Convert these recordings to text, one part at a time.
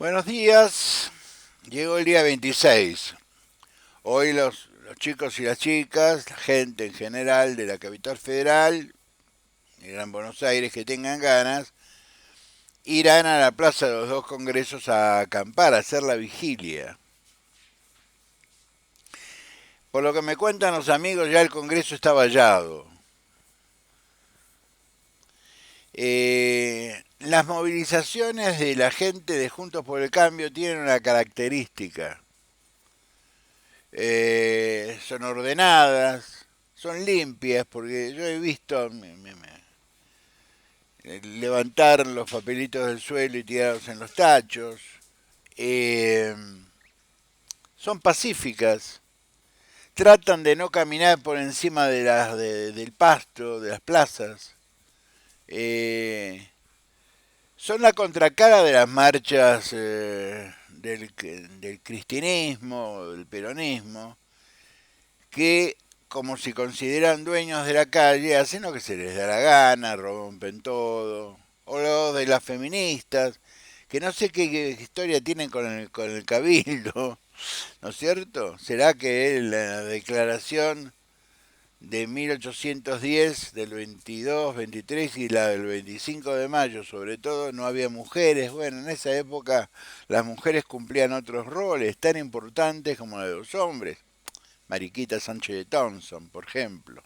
Buenos días. Llegó el día 26. Hoy los chicos y las chicas, la gente en general de la capital federal, de Gran Buenos Aires, que tengan ganas, irán a la Plaza de los Dos Congresos a acampar, a hacer la vigilia. Por lo que me cuentan los amigos, ya el Congreso está vallado. Las movilizaciones de la gente de Juntos por el Cambio tienen una característica. Son ordenadas, son limpias, porque yo he visto levantar los papelitos del suelo y tirarlos en los tachos. Eh, Son pacíficas, tratan de no caminar por encima del pasto, de las plazas. Eh, Son la contracara de las marchas del cristianismo, del peronismo, que, como si consideran dueños de la calle, hacen lo que se les da la gana, rompen todo. O los de las feministas, que no sé qué historia tienen con el cabildo, ¿no es cierto? ¿Será que la declaración de 1810, del 22, 23 y la del 25 de mayo, sobre todo, no había mujeres? Bueno, en esa época las mujeres cumplían otros roles tan importantes como la de los hombres. Mariquita Sánchez de Thompson, por ejemplo.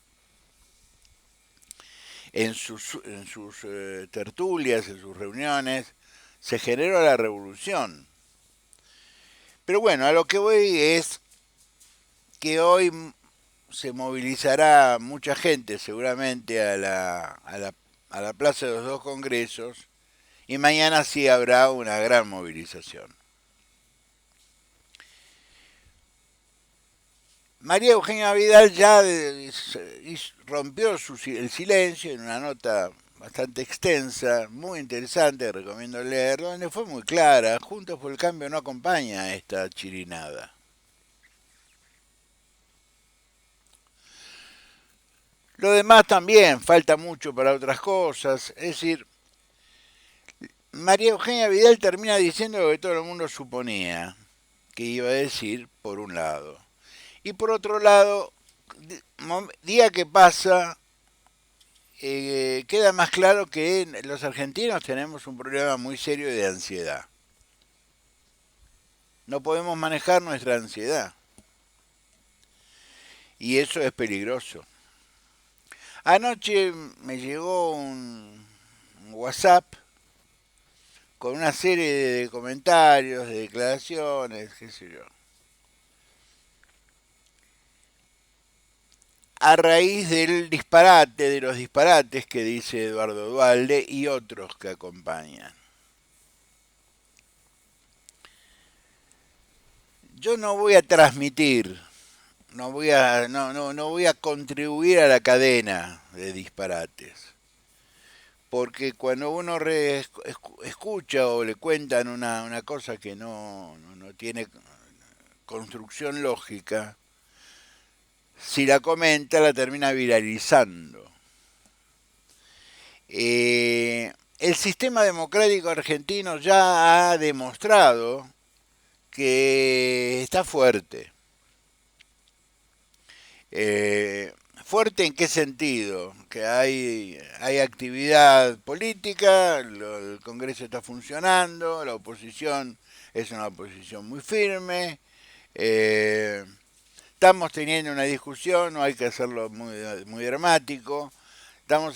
En sus tertulias, en sus reuniones, se generó la revolución. Pero bueno, a lo que voy es que hoy se movilizará mucha gente seguramente a la Plaza de los Dos Congresos y mañana sí habrá una gran movilización. María Eugenia Vidal ya rompió el silencio en una nota bastante extensa, muy interesante, recomiendo leer, donde fue muy clara: Juntos por el Cambio no acompaña a esta chirinada. Lo demás también, falta mucho para otras cosas. Es decir, María Eugenia Vidal termina diciendo lo que todo el mundo suponía que iba a decir, por un lado. Y por otro lado, día que pasa, queda más claro que los argentinos tenemos un problema muy serio de ansiedad. No podemos manejar nuestra ansiedad. Y eso es peligroso. Anoche me llegó un WhatsApp con una serie de comentarios, de declaraciones, qué sé yo. A raíz del disparate, de los disparates que dice Eduardo Duhalde y otros que acompañan. Yo no voy a transmitir, no voy a contribuir a la cadena de disparates, porque cuando uno escucha o le cuentan una cosa que no tiene construcción lógica, si la comenta la termina viralizando. El sistema democrático argentino ya ha demostrado que está fuerte. ¿Fuerte en qué sentido? Que hay actividad política, el Congreso está funcionando, la oposición es una oposición muy firme, eh, estamos teniendo una discusión, no hay que hacerlo muy dramático, estamos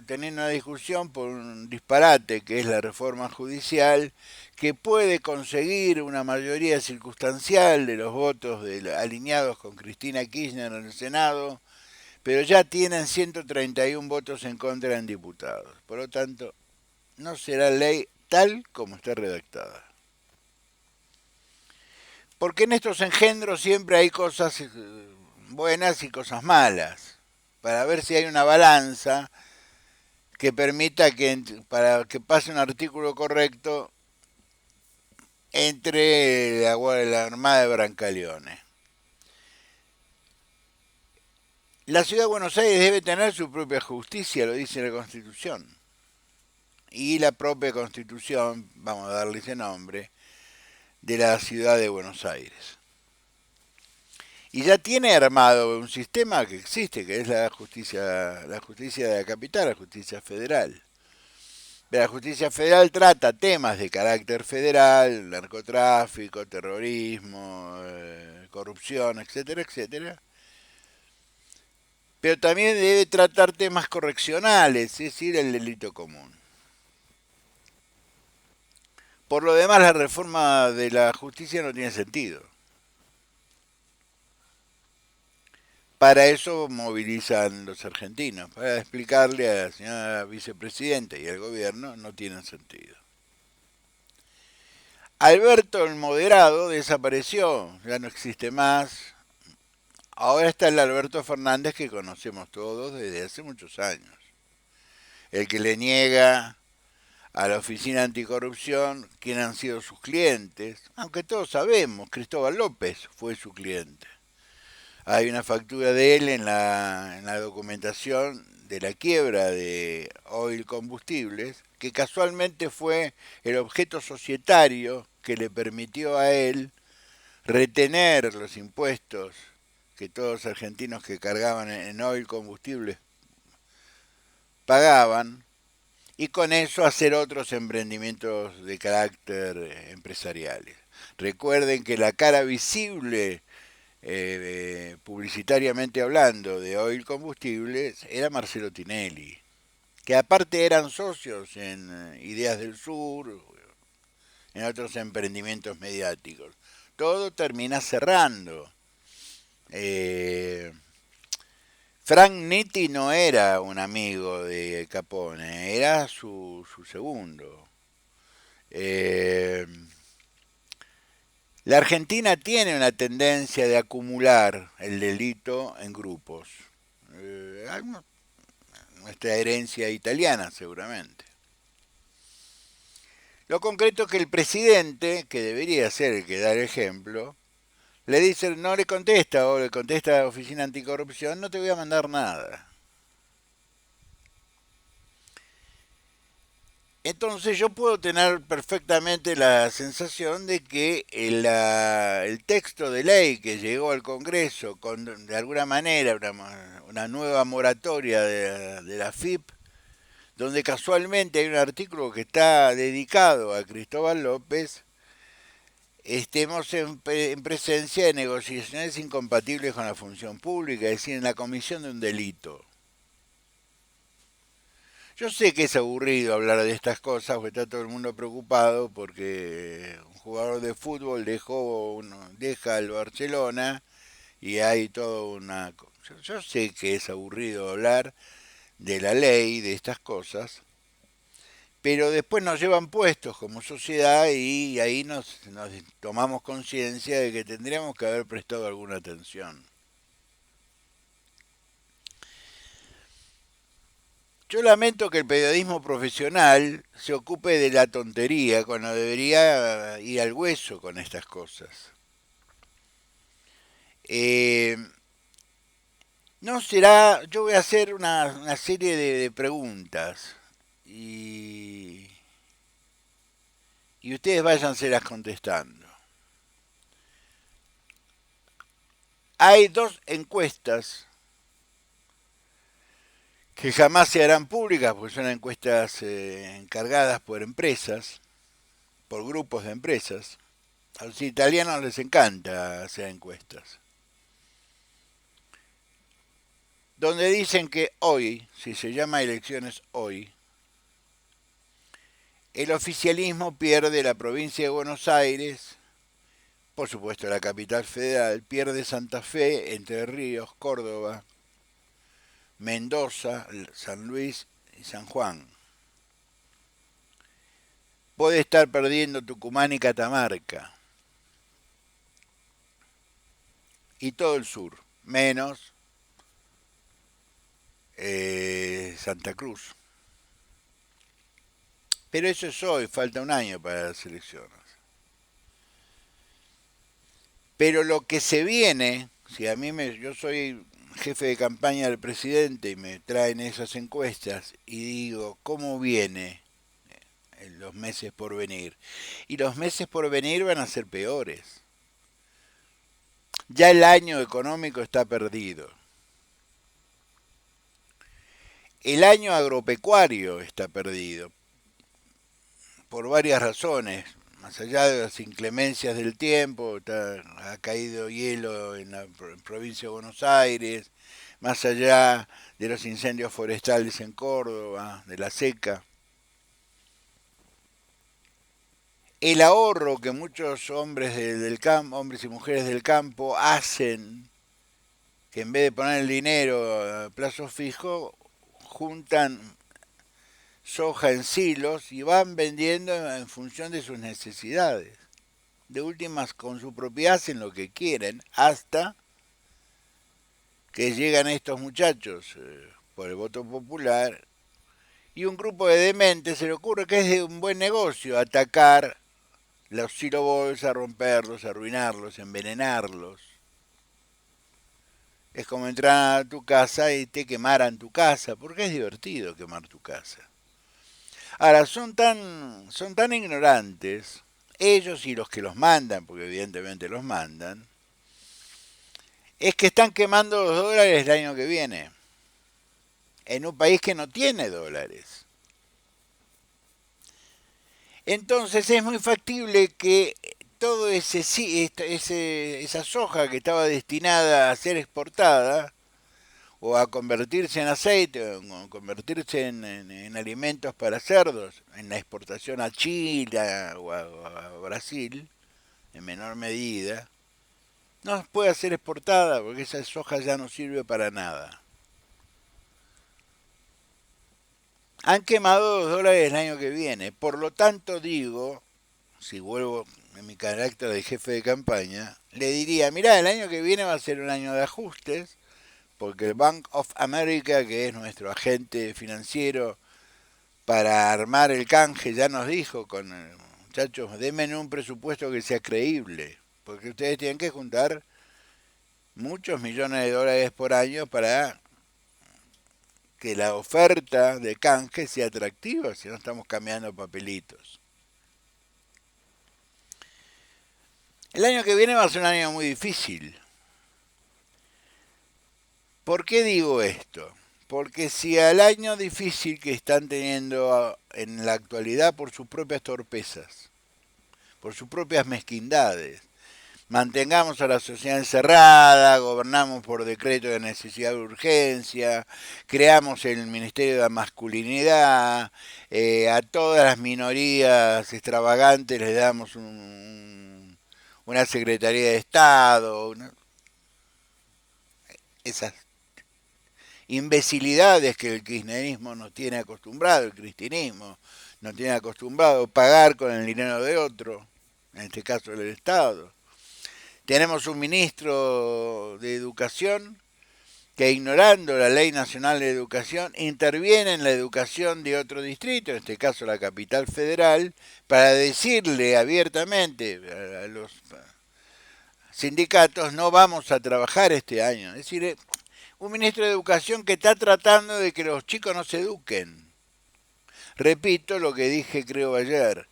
teniendo una discusión por un disparate que es la reforma judicial, que puede conseguir una mayoría circunstancial de los votos alineados con Cristina Kirchner en el Senado, pero ya tienen 131 votos en contra en diputados. Por lo tanto, no será ley tal como está redactada. Porque en estos engendros siempre hay cosas buenas y cosas malas, para ver si hay una balanza que permita para que pase un artículo correcto entre la Armada de Brancaleone. La ciudad de Buenos Aires debe tener su propia justicia, lo dice la Constitución. Y la propia Constitución, vamos a darle ese nombre, de la ciudad de Buenos Aires. Y ya tiene armado un sistema que existe, que es la justicia de la capital, la justicia federal. La justicia federal trata temas de carácter federal, narcotráfico, terrorismo, corrupción, etcétera, etcétera. Pero también debe tratar temas correccionales, es decir, el delito común. Por lo demás, la reforma de la justicia no tiene sentido. Para eso movilizan los argentinos, para explicarle a la señora vicepresidenta y al gobierno, no tienen sentido. Alberto el moderado desapareció, ya no existe más. Ahora está el Alberto Fernández que conocemos todos desde hace muchos años. El que le niega a la Oficina Anticorrupción quién han sido sus clientes, aunque todos sabemos, Cristóbal López fue su cliente. Hay una factura de él en la documentación de la quiebra de Oil Combustibles, que casualmente fue el objeto societario que le permitió a él retener los impuestos que todos los argentinos que cargaban en Oil Combustibles pagaban, y con eso hacer otros emprendimientos de carácter empresariales. Recuerden que la cara visible publicitariamente hablando de Oil Combustibles era Marcelo Tinelli, que aparte eran socios en Ideas del Sur, en otros emprendimientos mediáticos. Todo termina cerrando. Frank Nitti no era un amigo de Capone, era su segundo. La Argentina tiene una tendencia de acumular el delito en grupos. Nuestra herencia italiana, seguramente. Lo concreto es que el presidente, que debería ser el que da el ejemplo, le dice, no le contesta, o le contesta a la Oficina Anticorrupción, no te voy a mandar nada. Entonces yo puedo tener perfectamente la sensación de que el texto de ley que llegó al Congreso con de alguna manera una nueva moratoria de la FIP, donde casualmente hay un artículo que está dedicado a Cristóbal López, estemos en presencia de negociaciones incompatibles con la función pública, es decir, en la comisión de un delito. Yo sé que es aburrido hablar de estas cosas, porque está todo el mundo preocupado porque un jugador de fútbol deja al Barcelona y hay todo una... Yo sé que es aburrido hablar de la ley, de estas cosas, pero después nos llevan puestos como sociedad y ahí nos tomamos conciencia de que tendríamos que haber prestado alguna atención. Yo lamento que el periodismo profesional se ocupe de la tontería cuando debería ir al hueso con estas cosas. Eh, no será, yo voy a hacer una serie de preguntas y ustedes váyanselas contestando. Hay dos encuestas que jamás se harán públicas porque son encuestas encargadas por empresas, por grupos de empresas. A los italianos les encanta hacer encuestas. Donde dicen que hoy, si se llama elecciones hoy, el oficialismo pierde la provincia de Buenos Aires, por supuesto la capital federal, pierde Santa Fe, Entre Ríos, Córdoba, Mendoza, San Luis y San Juan. Puede estar perdiendo Tucumán y Catamarca. Y todo el sur, menos Santa Cruz. Pero eso es hoy, falta un año para las elecciones. Pero lo que se viene, si a mí yo soy jefe de campaña del presidente y me traen esas encuestas y digo, ¿cómo viene en los meses por venir. Y los meses por venir van a ser peores. Ya el año económico está perdido. El año agropecuario está perdido por varias razones. Más allá de las inclemencias del tiempo, ha caído hielo en la provincia de Buenos Aires, más allá de los incendios forestales en Córdoba, de la seca. El ahorro que muchos hombres del campo, hombres y mujeres del campo hacen, que en vez de poner el dinero a plazo fijo, juntan soja en silos y van vendiendo en función de sus necesidades. De últimas, con su propiedad hacen lo que quieren, hasta que llegan estos muchachos por el voto popular y un grupo de dementes se le ocurre que es de un buen negocio atacar los silobolsa, romperlos, arruinarlos, envenenarlos. Es como entrar a tu casa y te quemaran tu casa, porque es divertido quemar tu casa. Ahora, son tan ignorantes, ellos y los que los mandan, porque evidentemente los mandan, es que están quemando los dólares el año que viene, en un país que no tiene dólares. Entonces es muy factible que todo esa soja que estaba destinada a ser exportada o a convertirse en aceite o a convertirse en alimentos para cerdos, en la exportación a Chile o a Brasil, en menor medida, no puede ser exportada porque esa soja ya no sirve para nada. Han quemado $2 el año que viene, por lo tanto digo, si vuelvo en mi carácter de jefe de campaña, le diría, mirá, el año que viene va a ser un año de ajustes, porque el Bank of America, que es nuestro agente financiero para armar el canje, ya nos dijo con muchachos, denme un presupuesto que sea creíble, porque ustedes tienen que juntar muchos millones de dólares por año para que la oferta de canje sea atractiva, si no estamos cambiando papelitos. El año que viene va a ser un año muy difícil. ¿Por qué digo esto? Porque si al año difícil que están teniendo en la actualidad por sus propias torpezas, por sus propias mezquindades, mantengamos a la sociedad encerrada, gobernamos por decreto de necesidad de urgencia, creamos el Ministerio de la Masculinidad, a todas las minorías extravagantes les damos una Secretaría de Estado, esas imbecilidades que el kirchnerismo nos tiene acostumbrado, el cristianismo nos tiene acostumbrado a pagar con el dinero de otro, en este caso del Estado. Tenemos un ministro de Educación que, ignorando la Ley Nacional de Educación, interviene en la educación de otro distrito, en este caso la capital federal, para decirle abiertamente a los sindicatos no vamos a trabajar este año. Es decir, un ministro de Educación que está tratando de que los chicos no se eduquen. Repito lo que dije creo ayer.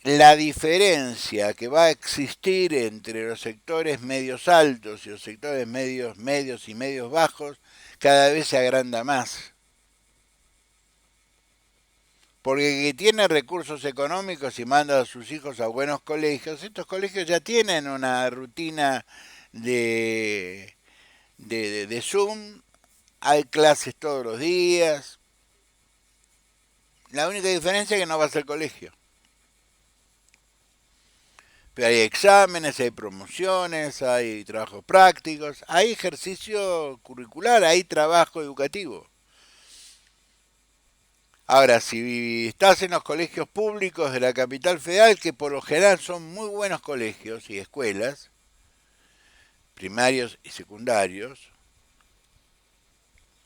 La diferencia que va a existir entre los sectores medios altos y los sectores medios y medios bajos cada vez se agranda más. Porque el que tiene recursos económicos y manda a sus hijos a buenos colegios, estos colegios ya tienen una rutina de Zoom, hay clases todos los días. La única diferencia es que no va a ser colegio. Pero hay exámenes, hay promociones, hay trabajos prácticos, hay ejercicio curricular, hay trabajo educativo. Ahora, si estás en los colegios públicos de la capital federal, que por lo general son muy buenos colegios y escuelas, primarios y secundarios,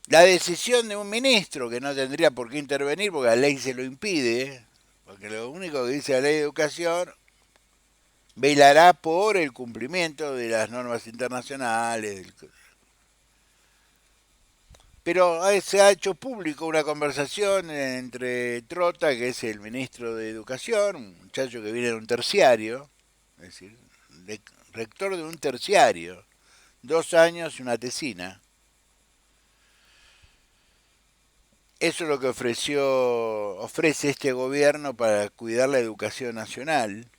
la decisión de un ministro que no tendría por qué intervenir porque la ley se lo impide, porque lo único que dice la ley de educación, velará por el cumplimiento de las normas internacionales. Pero se ha hecho público una conversación entre Trota, que es el ministro de Educación, un muchacho que viene de un terciario, es decir, de- rector de un terciario, 2 años y una tesina. Eso es lo que ofrece este gobierno para cuidar la educación nacional.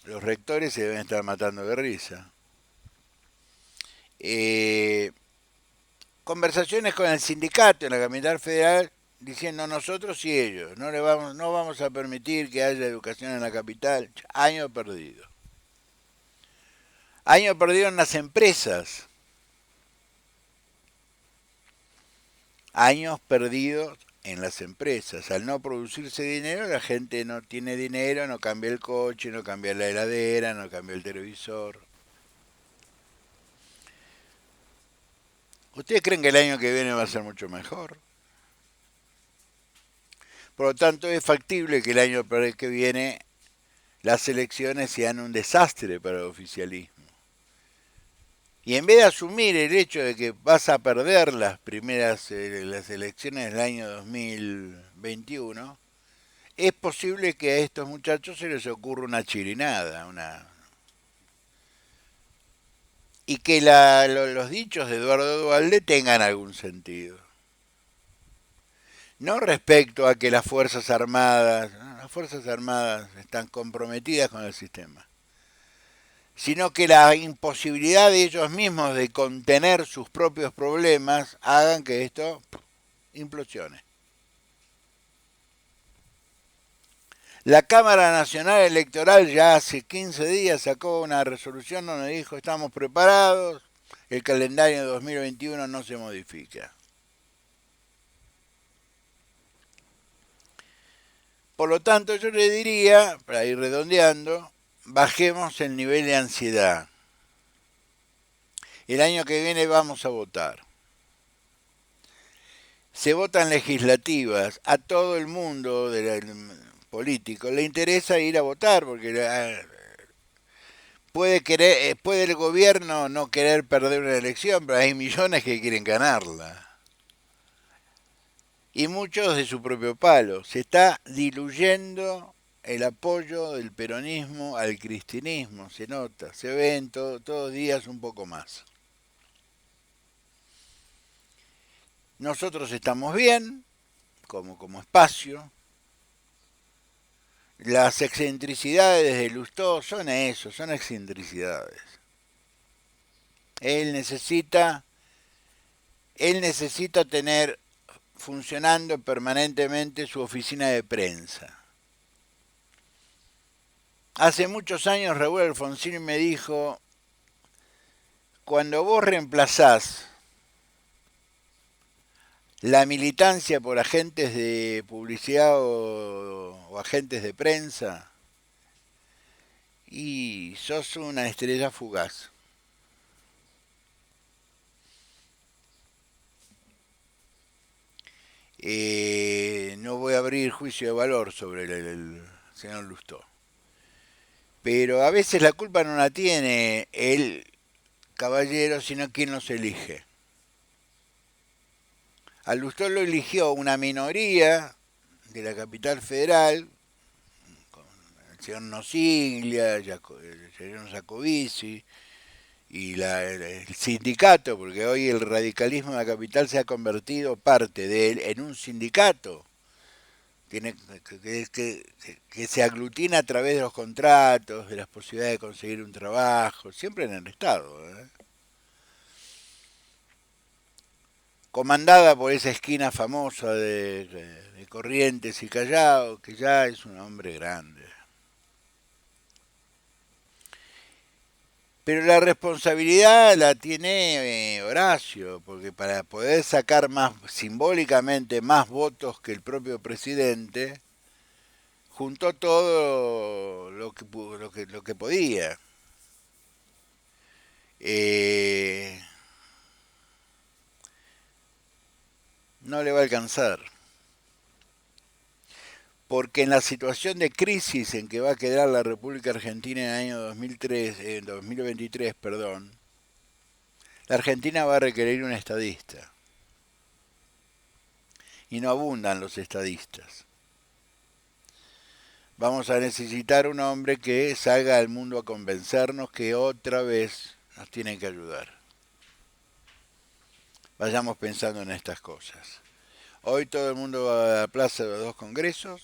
Los rectores se deben estar matando de risa. Eh, Conversaciones con el sindicato en la capital federal diciendo nosotros y ellos, no vamos a permitir que haya educación en la capital. Año perdido. Año perdido en las empresas. Años perdidos en las empresas. Al no producirse dinero, la gente no tiene dinero, no cambia el coche, no cambia la heladera, no cambia el televisor. ¿Ustedes creen que el año que viene va a ser mucho mejor? Por lo tanto, es factible que el año que viene las elecciones sean un desastre para el oficialismo. Y en vez de asumir el hecho de que vas a perder las elecciones del año 2021, es posible que a estos muchachos se les ocurra una chirinada, y que los dichos de Eduardo Duhalde tengan algún sentido. No respecto a que las Fuerzas Armadas están comprometidas con el sistema, sino que la imposibilidad de ellos mismos de contener sus propios problemas hagan que esto implosione. La Cámara Nacional Electoral ya hace 15 días sacó una resolución donde dijo estamos preparados, el calendario de 2021 no se modifica. Por lo tanto, yo le diría, para ir redondeando, bajemos el nivel de ansiedad. El año que viene vamos a votar. Se votan legislativas, a todo el mundo político le interesa ir a votar porque puede el gobierno no querer perder una elección, pero hay millones que quieren ganarla. Y muchos de su propio palo. Se está diluyendo el apoyo del peronismo al cristianismo, se nota, se ve en todos días un poco más. Nosotros estamos bien, como espacio. Las excentricidades de Lustó son eso, son excentricidades. Él necesita, él necesita tener funcionando permanentemente su oficina de prensa. Hace muchos años Raúl Alfonsín me dijo, cuando vos reemplazás la militancia por agentes de publicidad o agentes de prensa, y sos una estrella fugaz. No voy a abrir juicio de valor sobre el señor Lustó. Pero a veces la culpa no la tiene el caballero, sino quien los elige. A Lustó lo eligió una minoría de la capital federal, con el señor Nosiglia, el señor Giacobizzi, y el sindicato, porque hoy el radicalismo de la capital se ha convertido parte de él en un sindicato tiene que se aglutina a través de los contratos, de las posibilidades de conseguir un trabajo, siempre en el Estado, comandada por esa esquina famosa de Corrientes y Callao, que ya es un hombre grande. Pero la responsabilidad la tiene Horacio, porque para poder sacar más simbólicamente más votos que el propio presidente, juntó todo lo que podía. Eh, no le va a alcanzar. Porque en la situación de crisis en que va a quedar la República Argentina en el año 2023, la Argentina va a requerir un estadista. y no abundan los estadistas. Vamos a necesitar un hombre que salga al mundo a convencernos que otra vez nos tienen que ayudar. Vayamos pensando en estas cosas. Hoy todo el mundo va a la plaza de los dos congresos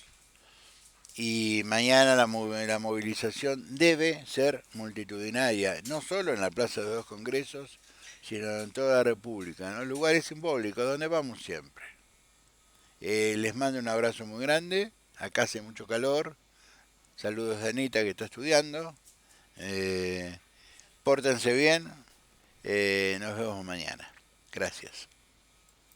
y mañana la movilización debe ser multitudinaria, no solo en la plaza de los dos congresos, sino en toda la República, en los lugares simbólicos donde vamos siempre. Les mando un abrazo muy grande, acá hace mucho calor, saludos de Anita que está estudiando, pórtense bien, nos vemos mañana. Gracias.